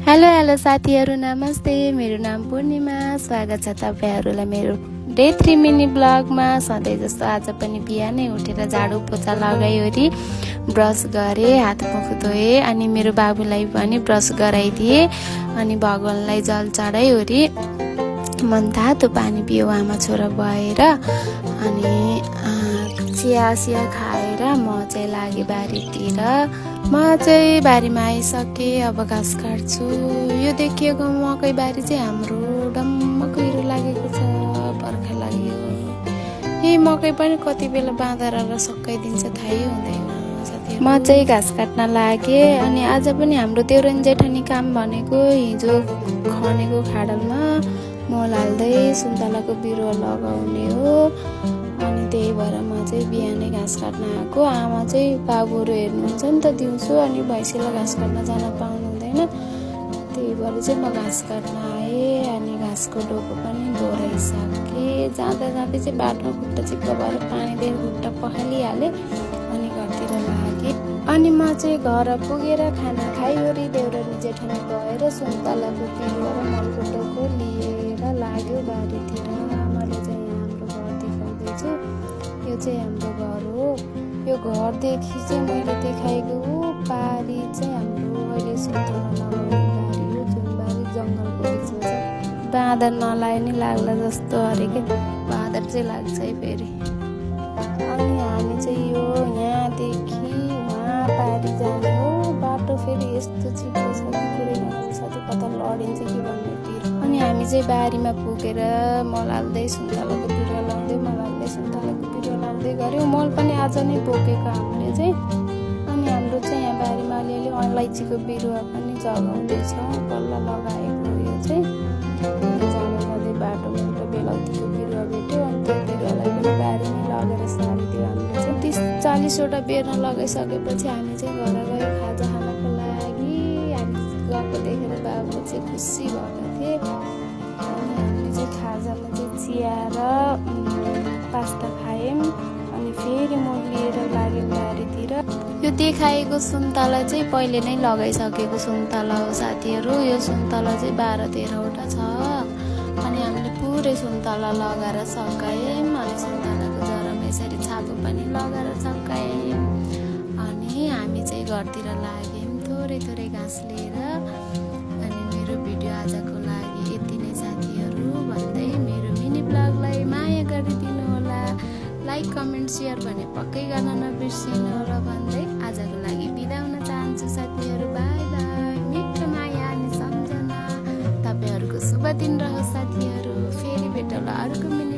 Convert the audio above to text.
Hello साथीहरू, नमस्ते। मेरो नाम पूर्णिमा। स्वागत छ तपाईहरुलाई मेरो डे 3 मिनी ब्लगमा। सधैँ जस्तो आज पनि बिहानै उठेर झाडु पोछा लगाइओरी ब्रस गरे, हात मुख धोए, अनि मेरो बाबुलाई पनि ब्रस गराइदिए, अनि भगवानलाई जल चढाइओरी मन तातो पानी पियो आमा छोरा भएर। अनि चिया खाएर म चाहिँ लागे बारीतिर। म चाहिँ बारीमा आइसकेँ, अब घाँस काट्छु। यो देखिएको मकै बारी चाहिँ हाम्रो डम्म कुहिरो लागेको छ, बर्खा लाग्यो। यही मकै पनि कति बेला बाँदरले सकाइदिन्छ थाहै हुँदैन। म चाहिँ घाँस काट्न लागेँ, अनि आज पनि हाम्रो देउरानी जेठानी काम भनेको हिजो खनेको खाडलमा मल हाल्दै सुन्तलाको बिरुवा लगाउने हो। अनि त्यही भएर म चाहिँ बिहानै घाँस काट्न आएको। आमा चाहिँ बाबुहरू हेर्नुहुन्छ नि त दिउँसो, अनि भैँसीलाई घाँस काट्न जान पाउनु हुँदैन, त्यही भएर चाहिँ म घाँस काट्न आएँ। अनि घाँसको डोको पनि डोराइसकेँ। जाँदा जाँदै चाहिँ बाटोमा खुट्टा चिप्प भएर पानी दिएर खुट्टा पखालिहालेँ, अनि घरतिर लागेँ। अनि म चाहिँ घर पुगेर खाना खाइओरी देउरानी जेठानी भएर सुन्तलाको बिरुवा र मलको डोको लिएर लाग्यो बारीतिर। मैले चाहिँ हाम्रो घर देखाउँदैछु। यो चाहिँ हाम्रो घर हो। यो घरदेखि चाहिँ मैले देखाएको बारी चाहिँ हाम्रो अहिले सुन्तला लगाउने बारी हो, जुन बारी जङ्गलको बिचमा छ। बाँदर नलाए नि लाग्ला जस्तो अरे के, बाँदर चाहिँ लाग्छ है फेरि। अनि हामी चाहिँ यो यहाँदेखि वहाँ पारी जाने हो। बाटो फेरि यस्तो छिटो छ कि पुरै नजान्छ, कता लडिन्छ कि भन्ने पिर। अनि हामी चाहिँ बारीमा पुगेर मल हाल्दै सुन्तलाको बिरुवा लाउँदै, मल हाल्दै सुन्तलाको बिरुवा लाउँदै गऱ्यौँ। मल पनि आज नै बोकेको हामीले चाहिँ। अनि हाम्रो चाहिँ यहाँ बारीमा अलिअलि अलैँचीको बिरुवा पनि जगाउँदैछ, बल्ल लगाएको यो चाहिँ। जाँदा जाँदै बाटोमा एउटा बेलौतीको बिरुवा भेट्यो, अनि त्यो बिरुवालाई पनि बारीमै लगेर सारिदियो हामीले चाहिँ। 30-40वटा बेर्न लगाइसकेपछि हामी चाहिँ घर गयो खाजा खानको लागि। हामी गएको देखेर बाबु चाहिँ खुसी भएको थिए। अनि हामीले चाहिँ खाजामा चाहिँ चिया र पास्ता खायौँ। अनि फेरि म लिएर लागेँ बारीतिर। यो देखाएको सुन्तला चाहिँ पहिले नै लगाइसकेको सुन्तला हो साथीहरू। यो सुन्तला चाहिँ 12-13वटा छ। अनि हामीले पुरै सुन्तला लगाएर सकायौँ। अनि सुन्तलाको जरामा यसरी छापो पनि लगाएर सकायौँ। अनि हामी चाहिँ घरतिर लाग्यौँ थोरै घाँस लिएर। अनि मेरो भिडियो आजको लागि यति नै साथीहरू भन्दै मेरो मिनी ब्लगलाई माया गरिदिनु होला। लाइक, कमेन्ट, सेयर भने पक्कै गर्न नबिर्सिनु होला भन्दै आजको लागि बिदा हुन चाहन्छु साथीहरू। By by. मिठो माया अनि सम्झना। तपाईँहरूको शुभ दिन रहोस् साथीहरू। फेरि भेटौँला अर्को मिनी